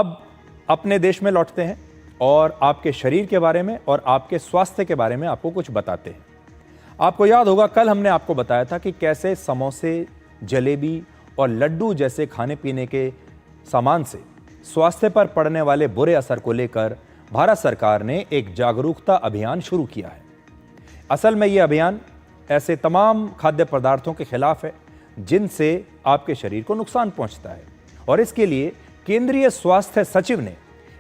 अब अपने देश में लौटते हैं और आपके शरीर के बारे में और आपके स्वास्थ्य के बारे में आपको कुछ बताते हैं। आपको याद होगा कल हमने आपको बताया था कि कैसे समोसे, जलेबी और लड्डू जैसे खाने पीने के सामान से स्वास्थ्य पर पड़ने वाले बुरे असर को लेकर भारत सरकार ने एक जागरूकता अभियान शुरू किया है। असल में यह अभियान ऐसे तमाम खाद्य पदार्थों के खिलाफ है जिनसे आपके शरीर को नुकसान पहुंचता है, और इसके लिए केंद्रीय स्वास्थ्य सचिव ने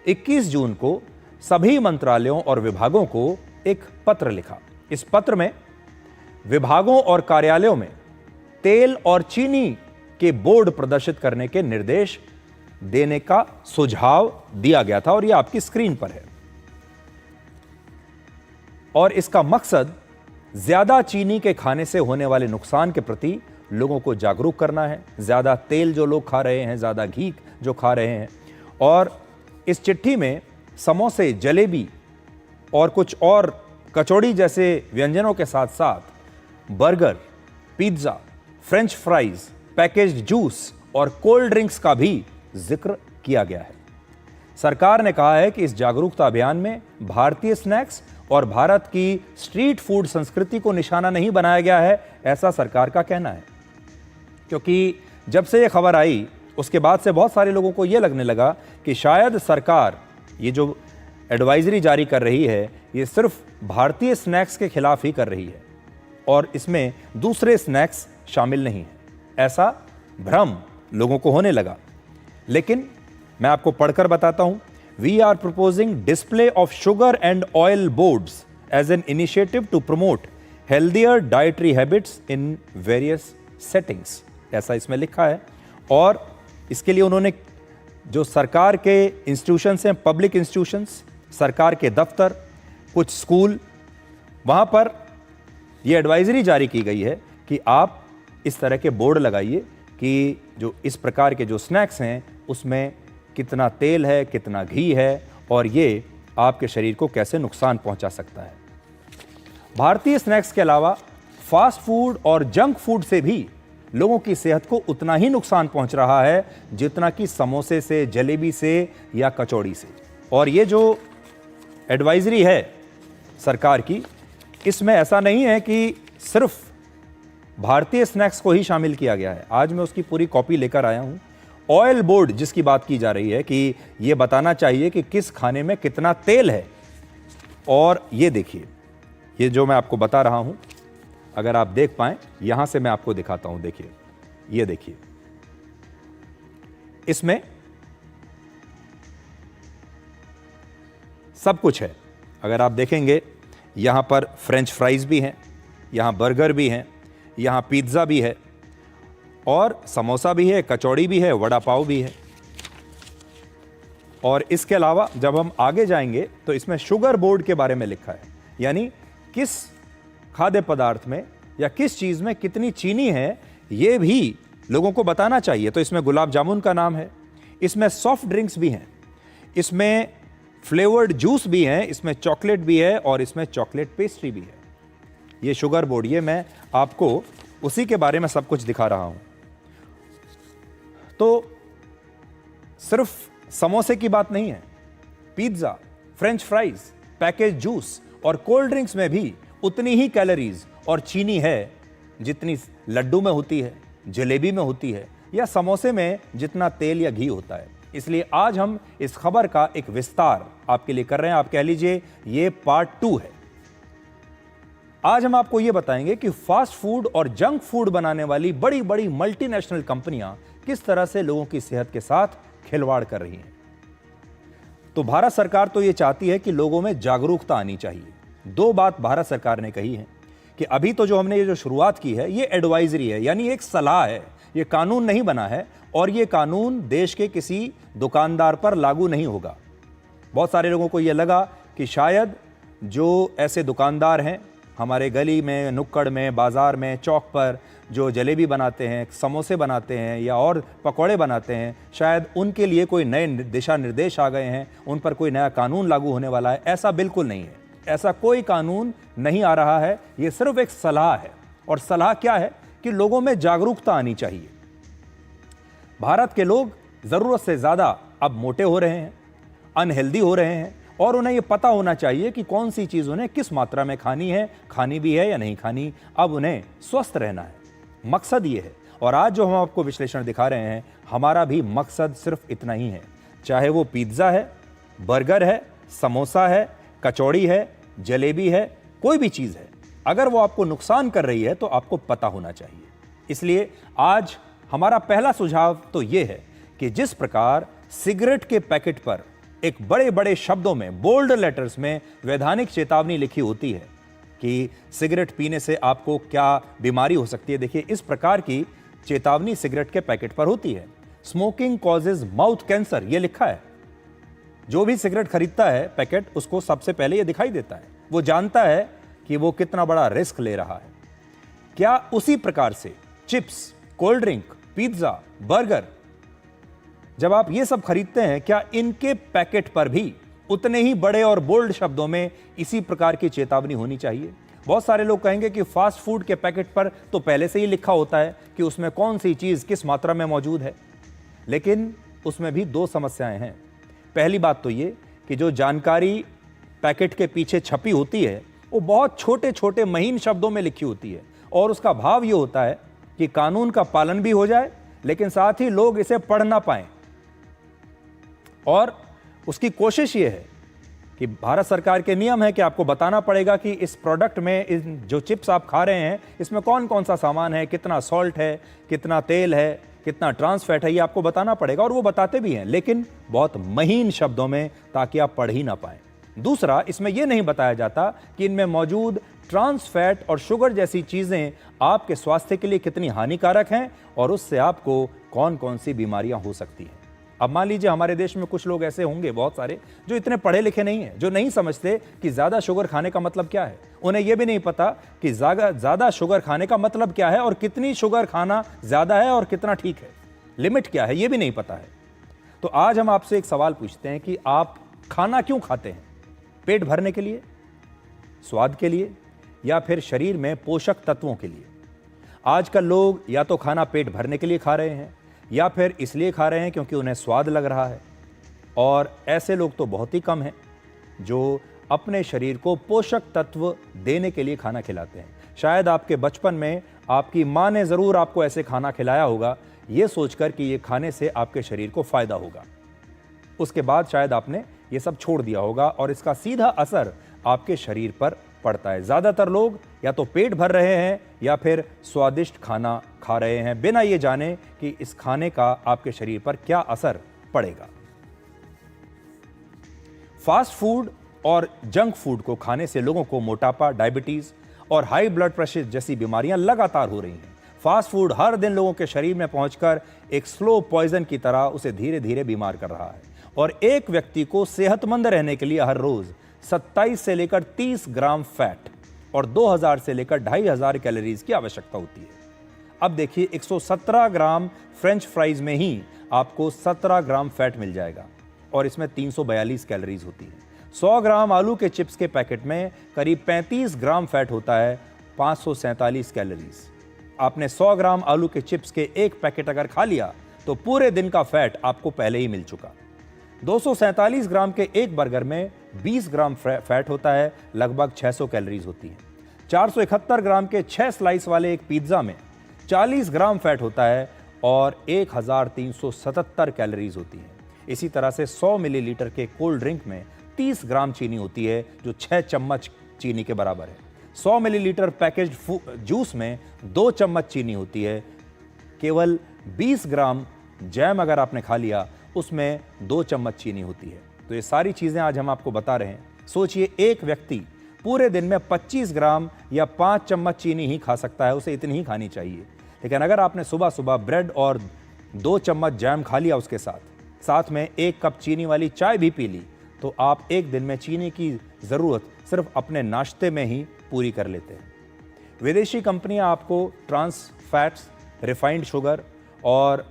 21 जून को सभी मंत्रालयों और विभागों को एक पत्र लिखा। इस पत्र में विभागों और कार्यालयों में तेल और चीनी के बोर्ड प्रदर्शित करने के निर्देश देने का सुझाव दिया गया था, और यह आपकी स्क्रीन पर है। और इसका मकसद ज्यादा चीनी के खाने से होने वाले नुकसान के प्रति लोगों को जागरूक करना है। ज्यादा तेल जो लोग खा रहे हैं, ज्यादा घी जो खा रहे हैं, और इस चिट्ठी में समोसे, जलेबी और कुछ और कचौड़ी जैसे व्यंजनों के साथ साथ burger, pizza, French fries, packaged juice और कोल्ड ड्रिंक्स का भी जिक्र किया गया है। सरकार ने कहा है कि इस जागरूकता अभियान में भारतीय स्नैक्स और भारत की स्ट्रीट फूड संस्कृति को निशाना नहीं बनाया गया है, ऐसा सरकार का कहना है। क्योंकि जब से यह खबर आई उसके बाद से बहुत सारे लोगों को यह लगने लगा कि शायद सरकार ये जो एडवाइजरी जारी कर रही है ये सिर्फ भारतीय स्नैक्स के खिलाफ ही कर रही है और इसमें दूसरे स्नैक्स शामिल नहीं है। ऐसा भ्रम लोगों को होने लगा। लेकिन मैं आपको पढ़कर बताता हूं। We are proposing display of sugar and oil boards as an initiative to promote healthier dietary habits in various settings, ऐसा इसमें लिखा है। और इसके लिए उन्होंने जो सरकार के इंस्टीट्यूशंस हैं, पब्लिक इंस्टीट्यूशंस, सरकार के दफ्तर, कुछ स्कूल, वहां पर यह एडवाइजरी जारी की गई है कि आप इस तरह के बोर्ड लगाइए कि जो इस प्रकार के जो स्नैक्स हैं उसमें कितना तेल है, कितना घी है और ये आपके शरीर को कैसे नुकसान पहुंचा सकता है। भारतीय स्नैक्स के अलावा फास्ट फूड और जंक फूड से भी लोगों की सेहत को उतना ही नुकसान पहुंच रहा है जितना कि समोसे से, जलेबी से या कचौड़ी से। और ये जो एडवाइजरी है सरकार की, इसमें ऐसा नहीं है कि सिर्फ भारतीय स्नैक्स को ही शामिल किया गया है। आज मैं उसकी पूरी कॉपी लेकर आया हूं। ऑयल बोर्ड जिसकी बात की जा रही है कि यह बताना चाहिए कि किस खाने में कितना तेल है। और ये देखिए, ये जो मैं आपको बता रहा हूं, अगर आप देख पाएं, यहां से मैं आपको दिखाता हूं। देखिए, ये देखिए, इसमें सब कुछ है। अगर आप देखेंगे यहां पर फ्रेंच फ्राइज भी हैं, यहां बर्गर भी हैं, यहां पिज्जा भी है और समोसा भी है, कचौड़ी भी है, वड़ा पाव भी है। और इसके अलावा जब हम आगे जाएंगे तो इसमें शुगर बोर्ड के बारे में लिखा है, यानी किस खाद्य पदार्थ में या किस चीज में कितनी चीनी है यह भी लोगों को बताना चाहिए। तो इसमें गुलाब जामुन का नाम है, इसमें सॉफ्ट ड्रिंक्स भी हैं, इसमें फ्लेवर्ड जूस भी हैं, इसमें चॉकलेट भी है और इसमें चॉकलेट पेस्ट्री भी है। ये शुगर बोर्ड, ये मैं आपको उसी के बारे में सब कुछ दिखा रहा हूं। तो सिर्फ समोसे की बात नहीं है, pizza, French fries, package juice और कोल्ड ड्रिंक्स में भी उतनी ही कैलोरीज और चीनी है जितनी लड्डू में होती है, जलेबी में होती है या समोसे में जितना तेल या घी होता है। इसलिए आज हम इस खबर का एक विस्तार आपके लिए कर रहे हैं। आप कह लीजिए ये पार्ट 2 है। आज हम आपको यह बताएंगे कि फास्ट फूड और जंक फूड बनाने वाली बड़ी बड़ी मल्टीनेशनल कंपनियां किस तरह से लोगों की सेहत के साथ खिलवाड़ कर रही हैं। तो भारत सरकार तो यह चाहती है कि लोगों में जागरूकता आनी चाहिए। दो बात भारत सरकार ने कही है कि अभी तो जो हमने ये जो शुरुआत की है ये एडवाइजरी है, यानी एक सलाह है, ये कानून नहीं बना है और ये कानून देश के किसी दुकानदार पर लागू नहीं होगा। बहुत सारे लोगों को यह लगा कि शायद जो ऐसे दुकानदार हैं हमारे गली में, नुक्कड़ में, बाजार में, चौक पर जो जलेबी बनाते हैं, समोसे बनाते हैं या और पकौड़े बनाते हैं, शायद उनके लिए कोई नए दिशा निर्देश आ गए हैं, उन पर कोई नया कानून लागू होने वाला है। ऐसा बिल्कुल नहीं है, ऐसा कोई कानून नहीं आ रहा है। ये सिर्फ एक सलाह है। और सलाह क्या है कि लोगों में जागरूकता आनी चाहिए। भारत के लोग जरूरत से ज्यादा अब मोटे हो रहे हैं, अनहेल्दी हो रहे हैं, और उन्हें ये पता होना चाहिए कि कौन सी चीज़ उन्हें किस मात्रा में खानी है, खानी भी है या नहीं खानी। अब उन्हें स्वस्थ रहना है, मकसद ये है। और आज जो हम आपको विश्लेषण दिखा रहे हैं, हमारा भी मकसद सिर्फ इतना ही है। चाहे वो पिज्ज़ा है, बर्गर है, समोसा है, कचौड़ी है, जलेबी है, कोई भी चीज़ है, अगर वो आपको नुकसान कर रही है तो आपको पता होना चाहिए। इसलिए आज हमारा पहला सुझाव तो ये है कि जिस प्रकार सिगरेट के पैकेट पर एक बड़े बड़े शब्दों में, बोल्ड लेटर्स में वैधानिक चेतावनी लिखी होती है कि सिगरेट पीने से आपको क्या बीमारी हो सकती है, देखिए इस प्रकार की चेतावनी सिगरेट के पैकेट पर होती है। स्मोकिंग कॉजेज माउथ कैंसर, यह लिखा है। जो भी सिगरेट खरीदता है पैकेट, उसको सबसे पहले यह दिखाई देता है। वो जानता है कि वो कितना बड़ा रिस्क ले रहा है। क्या उसी प्रकार से chips, cold drink, pizza, burger, जब आप ये सब खरीदते हैं, क्या इनके पैकेट पर भी उतने ही बड़े और बोल्ड शब्दों में इसी प्रकार की चेतावनी होनी चाहिए? बहुत सारे लोग कहेंगे कि फास्ट फूड के पैकेट पर तो पहले से ही लिखा होता है कि उसमें कौन सी चीज किस मात्रा में मौजूद है, लेकिन उसमें भी दो समस्याएं हैं। पहली बात तो ये कि जो जानकारी पैकेट के पीछे छपी होती है वो बहुत छोटे छोटे महीन शब्दों में लिखी होती है, और उसका भाव ये होता है कि कानून का पालन भी हो जाए, लेकिन साथ ही लोग इसे पढ़ ना पाएं। और उसकी कोशिश ये है कि भारत सरकार के नियम है कि आपको बताना पड़ेगा कि इस प्रोडक्ट में, इन जो चिप्स आप खा रहे हैं, इसमें कौन कौन सा सामान है, कितना सॉल्ट है, कितना तेल है, कितना ट्रांस फैट है, ये आपको बताना पड़ेगा। और वो बताते भी हैं, लेकिन बहुत महीन शब्दों में, ताकि आप पढ़ ही ना पाएं। दूसरा, इसमें यह नहीं बताया जाता कि इनमें मौजूद ट्रांस फैट और शुगर जैसी चीजें आपके स्वास्थ्य के लिए कितनी हानिकारक हैं और उससे आपको कौन कौन सी बीमारियां हो सकती हैं। अब मान लीजिए हमारे देश में कुछ लोग ऐसे होंगे, बहुत सारे, जो इतने पढ़े लिखे नहीं हैं, जो नहीं समझते कि ज्यादा शुगर खाने का मतलब क्या है। उन्हें यह भी नहीं पता कि ज्यादा शुगर खाने का मतलब क्या है और कितनी शुगर खाना ज्यादा है और कितना ठीक है, लिमिट क्या है, यह भी नहीं पता है। तो आज हम आपसे एक सवाल पूछते हैं कि आप खाना क्यों खाते हैं? पेट भरने के लिए, स्वाद के लिए, या फिर शरीर में पोषक तत्वों के लिए? आजकल लोग या तो खाना पेट भरने के लिए खा रहे हैं, या फिर इसलिए खा रहे हैं क्योंकि उन्हें स्वाद लग रहा है। और ऐसे लोग तो बहुत ही कम हैं जो अपने शरीर को पोषक तत्व देने के लिए खाना खिलाते हैं। शायद आपके बचपन में आपकी माँ ने ज़रूर आपको ऐसे खाना खिलाया होगा, ये सोचकर कि ये खाने से आपके शरीर को फ़ायदा होगा। उसके बाद शायद आपने ये सब छोड़ दिया होगा और इसका सीधा असर आपके शरीर पर पड़ता है। ज़्यादातर लोग या तो पेट भर रहे हैं या फिर स्वादिष्ट खाना खा रहे हैं, बिना ये जाने कि इस खाने का आपके शरीर पर क्या असर पड़ेगा। फास्ट फूड और जंक फूड को खाने से लोगों को मोटापा, डायबिटीज और हाई ब्लड प्रेशर जैसी बीमारियां लगातार हो रही हैं। फास्ट फूड हर दिन लोगों के शरीर में पहुंचकर एक स्लो पॉइजन की तरह उसे धीरे धीरे बीमार कर रहा है। और एक व्यक्ति को सेहतमंद रहने के लिए हर रोज 27 से लेकर 30 ग्राम फैट और 2000 से लेकर 2500 कैलोरीज की आवश्यकता होती है। अब देखिए, 117 ग्राम फ्रेंच फ्राइज में ही आपको 17 ग्राम फैट मिल जाएगा और इसमें 342 कैलोरीज होती है। 100 ग्राम आलू के चिप्स के पैकेट में करीब 35 ग्राम फैट होता है, 547 कैलोरीज। आपने 100 ग्राम आलू के चिप्स के एक पैकेट अगर खा लिया तो पूरे दिन का फैट आपको पहले ही मिल चुका। 247 ग्राम के एक बर्गर में 20 ग्राम फैट होता है, लगभग 600 कैलोरीज होती है। 471 ग्राम के 6 स्लाइस वाले एक पिज्जा में 40 ग्राम फैट होता है और 1377 कैलोरीज होती है। इसी तरह से 100 मिलीलीटर के कोल्ड ड्रिंक में 30 ग्राम चीनी होती है, जो 6 चम्मच चीनी के बराबर है। 100 मिलीलीटर पैकेज्ड जूस में 2 चम्मच चीनी होती है। केवल 20 ग्राम जैम अगर आपने खा लिया, उसमें 2 चम्मच चीनी होती है। तो ये सारी चीज़ें आज हम आपको बता रहे हैं। सोचिए, एक व्यक्ति पूरे दिन में 25 ग्राम या 5 चम्मच चीनी ही खा सकता है, उसे इतनी ही खानी चाहिए। लेकिन अगर आपने सुबह सुबह ब्रेड और 2 चम्मच जैम खा लिया, उसके साथ में 1 कप चीनी वाली चाय भी पी ली, तो आप एक दिन में चीनी की ज़रूरत सिर्फ अपने नाश्ते में ही पूरी कर लेते हैं। विदेशी कंपनियां आपको ट्रांस फैट्स, रिफाइंड शुगर और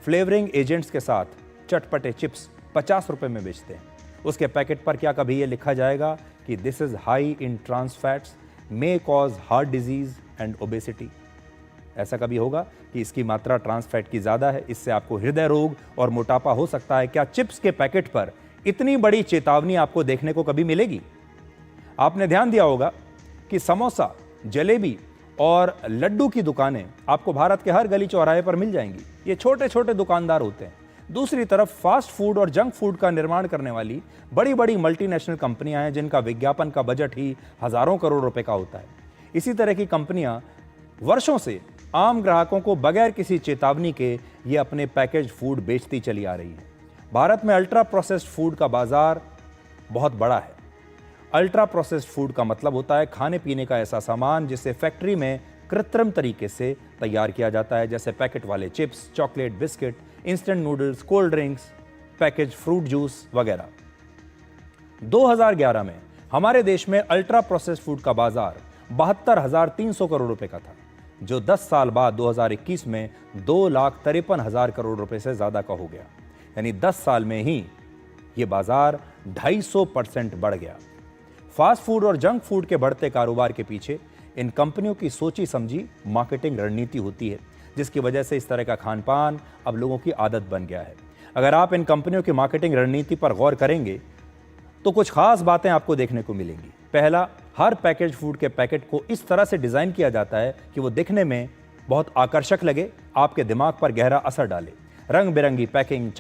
फ्लेवरिंग एजेंट्स के साथ चटपटे चिप्स 50 रुपए में बेचते हैं। उसके पैकेट पर क्या कभी ये लिखा जाएगा कि this is high in trans fats, may cause heart disease and obesity? ऐसा कभी होगा कि इसकी मात्रा ट्रांस फैट की ज़्यादा है, इससे आपको हृदय रोग और मोटापा हो सकता है? क्या चिप्स के पैकेट पर इतनी बड़ी चेतावनी आपको देखने को कभी मिलेगी? आपने ध्यान दिया होगा कि समोसा, जलेबी और लड्डू की दुकानें आपको भारत के हर गली चौराहे पर मिल जाएंगी। ये छोटे छोटे दुकानदार होते हैं। दूसरी तरफ फास्ट फूड और जंक फूड का निर्माण करने वाली बड़ी बड़ी मल्टीनेशनल कंपनियां हैं, जिनका विज्ञापन का बजट ही हजारों करोड़ रुपए का होता है। इसी तरह की कंपनियां वर्षों से आम ग्राहकों को बगैर किसी चेतावनी के ये अपने पैकेज फूड बेचती चली आ रही है। भारत में अल्ट्रा प्रोसेस्ड फूड का बाजार बहुत बड़ा है। अल्ट्रा प्रोसेस्ड फूड का मतलब होता है खाने पीने का ऐसा सामान जिसे फैक्ट्री में कृत्रिम तरीके से तैयार किया जाता है, जैसे पैकेट वाले chips, chocolate, biscuit, instant noodles, cold drinks, package fruit juice वगैरह। 2011 में हमारे देश में अल्ट्रा प्रोसेस्ड फूड का बाजार 72,300 करोड़ रुपए का था, जो 10 साल बाद 2021 में 2,53,000 करोड़ रुपए से ज्यादा का हो गया। यानी 10 साल में ही यह बाजार 250% बढ़ गया। फास्ट फूड और जंक फूड के बढ़ते कारोबार के पीछे इन कंपनियों की सोची समझी मार्केटिंग रणनीति होती है, जिसकी वजह से इस तरह का खान पान अब लोगों की आदत बन गया है। अगर आप इन कंपनियों की मार्केटिंग रणनीति पर गौर करेंगे तो कुछ खास बातें आपको देखने को मिलेंगी। पहला, हर पैकेज फूड के पैकेट को इस तरह से डिजाइन किया जाता है कि वो दिखने में बहुत आकर्षक लगे, आपके दिमाग पर गहरा असर डाले। रंग बिरंगी पैकिंग,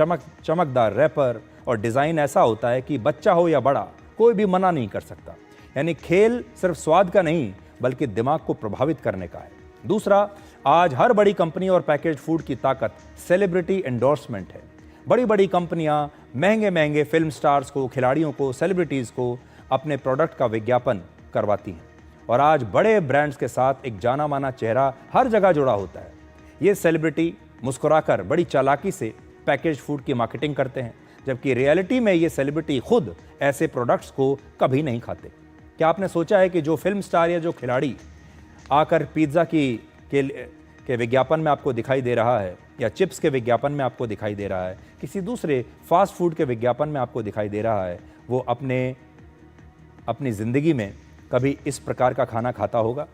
चमकदार रैपर और डिजाइन ऐसा होता है कि बच्चा हो या बड़ा कोई भी मना नहीं कर सकता। यानी खेल सिर्फ स्वाद का नहीं बल्कि दिमाग को प्रभावित करने का है। दूसरा, आज हर बड़ी कंपनी और पैकेज फूड की ताकत सेलिब्रिटी एंडोर्समेंट है। बड़ी बड़ी कंपनियां महंगे महंगे फिल्म स्टार्स को, खिलाड़ियों को, सेलिब्रिटीज को अपने प्रोडक्ट का विज्ञापन करवाती हैं और आज बड़े ब्रांड्स के साथ एक जाना माना चेहरा हर जगह जुड़ा होता है। ये सेलिब्रिटी मुस्कुराकर बड़ी चालाकी से पैकेज फूड की मार्केटिंग करते हैं, जबकि रियलिटी में ये सेलिब्रिटी खुद ऐसे प्रोडक्ट्स को कभी नहीं खाते। क्या आपने सोचा है कि जो फिल्म स्टार या जो खिलाड़ी आकर पिज्ज़ा के विज्ञापन में आपको दिखाई दे रहा है या चिप्स के विज्ञापन में आपको दिखाई दे रहा है, किसी दूसरे फास्ट फूड के विज्ञापन में आपको दिखाई दे रहा है, वो अपनी ज़िंदगी में कभी इस प्रकार का खाना खाता होगा?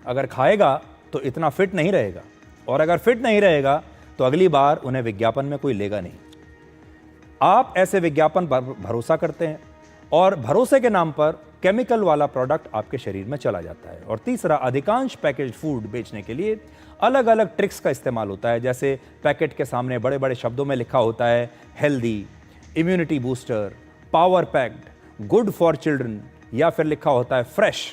अगर खाएगा तो इतना फिट नहीं रहेगा, और अगर फिट नहीं रहेगा तो अगली बार उन्हें विज्ञापन में कोई लेगा नहीं। आप ऐसे विज्ञापन पर भरोसा करते हैं और भरोसे के नाम पर केमिकल वाला प्रोडक्ट आपके शरीर में चला जाता है। और तीसरा, अधिकांश पैकेज फूड बेचने के लिए अलग अलग ट्रिक्स का इस्तेमाल होता है, जैसे पैकेट के सामने बड़े बड़े शब्दों में लिखा होता है healthy, immunity booster, power packed, good for children, या फिर लिखा होता है फ्रेश।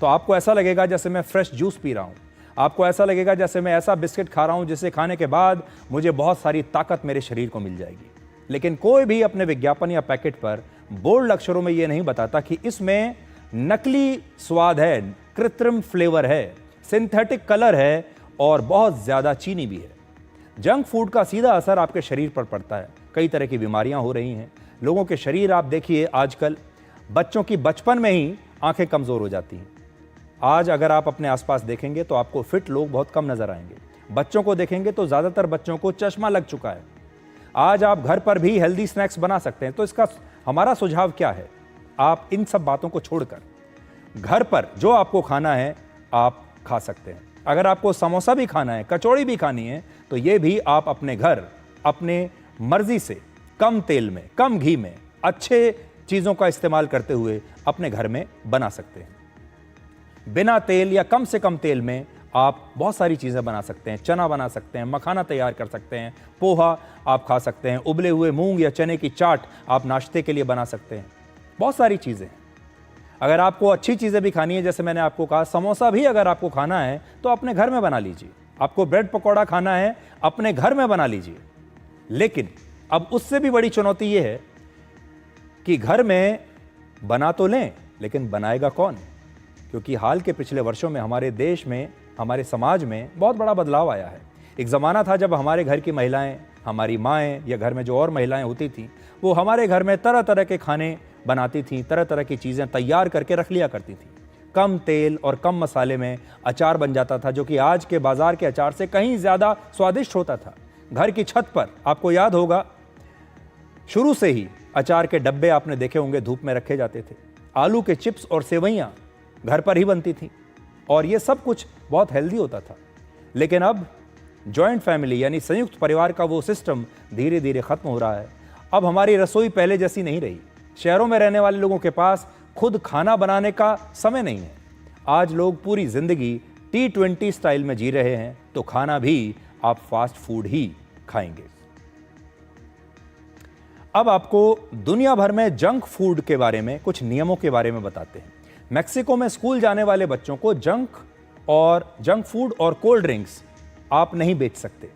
तो आपको ऐसा लगेगा जैसे मैं फ्रेश जूस पी रहा हूं, आपको ऐसा लगेगा जैसे मैं ऐसा बिस्किट खा रहा हूं जिसे खाने के बाद मुझे बहुत सारी ताकत मेरे शरीर को मिल जाएगी। लेकिन कोई भी अपने विज्ञापन या पैकेट पर बोल्ड अक्षरों में यह नहीं बताता कि इसमें नकली स्वाद है, कृत्रिम फ्लेवर है, सिंथेटिक कलर है और बहुत ज्यादा चीनी भी है। जंक फूड का सीधा असर आपके शरीर पर पड़ता है। कई तरह की बीमारियां हो रही हैं। लोगों के शरीर आप देखिए, आजकल बच्चों की बचपन में ही आंखें कमजोर हो जाती हैं। आज अगर आप अपने आसपास देखेंगे तो आपको फिट लोग बहुत कम नजर आएंगे। बच्चों को देखेंगे तो ज्यादातर बच्चों को चश्मा लग चुका है। आज आप घर पर भी हेल्दी स्नैक्स बना सकते हैं। तो इसका हमारा सुझाव क्या है? आप इन सब बातों को छोड़कर घर पर जो आपको खाना है आप खा सकते हैं। अगर आपको समोसा भी खाना है, कचौड़ी भी खानी है, तो ये भी आप अपने घर अपने मर्जी से कम तेल में, कम घी में, अच्छे चीजों का इस्तेमाल करते हुए अपने घर में बना सकते हैं। बिना तेल या कम से कम तेल में आप बहुत सारी चीज़ें बना सकते हैं। चना बना सकते हैं, मखाना तैयार कर सकते हैं, पोहा आप खा सकते हैं, उबले हुए मूंग या चने की चाट आप नाश्ते के लिए बना सकते हैं। बहुत सारी चीज़ें हैं। अगर आपको अच्छी चीज़ें भी खानी है, जैसे मैंने आपको कहा, समोसा भी अगर आपको खाना है तो अपने घर में बना लीजिए। आपको ब्रेड पकौड़ा खाना है, अपने घर में बना लीजिए। लेकिन अब उससे भी बड़ी चुनौती यह है कि घर में बना तो लें, लेकिन बनाएगा कौन? क्योंकि हाल के पिछले वर्षों में हमारे देश में, हमारे समाज में बहुत बड़ा बदलाव आया है। एक ज़माना था जब हमारे घर की महिलाएं, हमारी माएँ या घर में जो और महिलाएं होती थीं, वो हमारे घर में तरह तरह के खाने बनाती थीं, तरह तरह की चीज़ें तैयार करके रख लिया करती थीं। कम तेल और कम मसाले में अचार बन जाता था, जो कि आज के बाज़ार के अचार से कहीं ज़्यादा स्वादिष्ट होता था। घर की छत पर, आपको याद होगा, शुरू से ही अचार के डब्बे आपने देखे होंगे धूप में रखे जाते थे। आलू के चिप्स और सेवइयाँ घर पर ही बनती थी और ये सब कुछ बहुत हेल्दी होता था। लेकिन अब जॉइंट फैमिली यानी संयुक्त परिवार का वो सिस्टम धीरे धीरे खत्म हो रहा है। अब हमारी रसोई पहले जैसी नहीं रही। शहरों में रहने वाले लोगों के पास खुद खाना बनाने का समय नहीं है। आज लोग पूरी जिंदगी T20 स्टाइल में जी रहे हैं, तो खाना भी आप फास्ट फूड ही खाएंगे। अब आपको दुनिया भर में जंक फूड के बारे में कुछ नियमों के बारे में बताते हैं। मेक्सिको में स्कूल जाने वाले बच्चों को जंक फूड और कोल्ड ड्रिंक्स आप नहीं बेच सकते।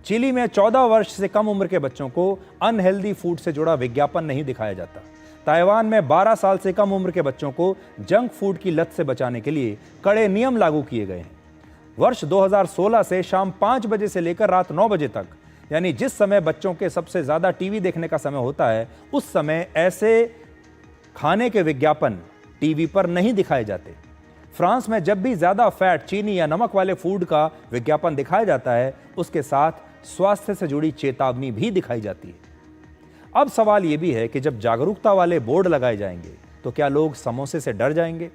चिली में 14 वर्ष से कम उम्र के बच्चों को अनहेल्दी फूड से जुड़ा विज्ञापन नहीं दिखाया जाता। ताइवान में 12 साल से कम उम्र के बच्चों को जंक फूड की लत से बचाने के लिए कड़े नियम लागू किए गए हैं। वर्ष 2016 से शाम 5 बजे से लेकर रात 9 बजे तक, यानी जिस समय बच्चों के सबसे ज्यादा टीवी देखने का समय होता है, उस समय ऐसे खाने के विज्ञापन टीवी पर नहीं दिखाए जाते। फ्रांस में जब भी ज्यादा फैट, चीनी या नमक वाले फूड का विज्ञापन दिखाया जाता है, उसके साथ स्वास्थ्य से जुड़ी चेतावनी भी दिखाई जाती है। अब सवाल यह भी है कि जब जागरूकता वाले बोर्ड लगाए जाएंगे तो क्या लोग समोसे से डर जाएंगे,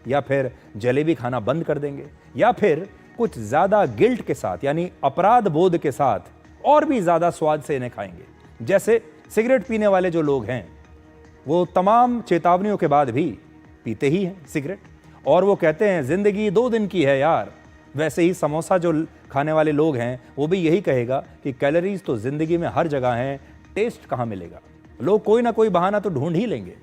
या फिर जलेबी खाना बंद कर देंगे, या फिर कुछ ज्यादा गिल्ट के साथ यानी अपराध बोध के साथ और भी ज्यादा स्वाद से इन्हें खाएंगे। जैसे सिगरेट पीने वाले जो लोग हैं, वो तमाम चेतावनियों के बाद भी पीते ही हैं सिगरेट, और वो कहते हैं जिंदगी 2 दिन की है यार। वैसे ही समोसा जो खाने वाले लोग हैं, वो भी यही कहेगा कि कैलोरीज तो जिंदगी में हर जगह हैं, टेस्ट कहाँ मिलेगा। लोग कोई ना कोई बहाना तो ढूंढ ही लेंगे।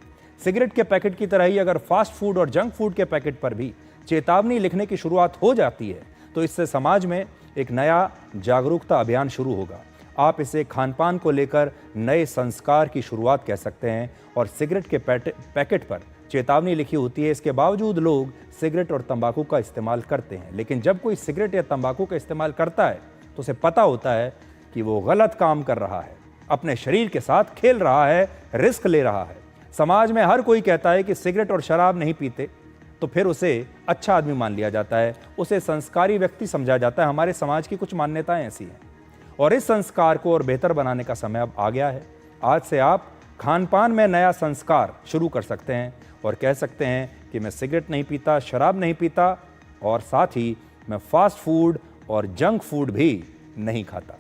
सिगरेट के पैकेट की तरह ही अगर फास्ट फूड और जंक फूड के पैकेट पर भी चेतावनी लिखने की शुरुआत हो जाती है, तो इससे समाज में एक नया जागरूकता अभियान शुरू होगा। आप इसे खानपान को लेकर नए संस्कार की शुरुआत कह सकते हैं। और सिगरेट के पैकेट पर चेतावनी लिखी होती है, इसके बावजूद लोग सिगरेट और तंबाकू का इस्तेमाल करते हैं। लेकिन जब कोई सिगरेट या तंबाकू का इस्तेमाल करता है तो उसे पता होता है कि वो गलत काम कर रहा है, अपने शरीर के साथ खेल रहा है, रिस्क ले रहा है। समाज में हर कोई कहता है कि सिगरेट और शराब नहीं पीते, तो फिर उसे अच्छा आदमी मान लिया जाता है, उसे संस्कारी व्यक्ति समझा जाता है। हमारे समाज की कुछ मान्यताएं ऐसी हैं, और इस संस्कार को और बेहतर बनाने का समय अब आ गया है। आज से आप खानपान में नया संस्कार शुरू कर सकते हैं और कह सकते हैं कि मैं सिगरेट नहीं पीता, शराब नहीं पीता, और साथ ही मैं फास्ट फूड और जंक फूड भी नहीं खाता।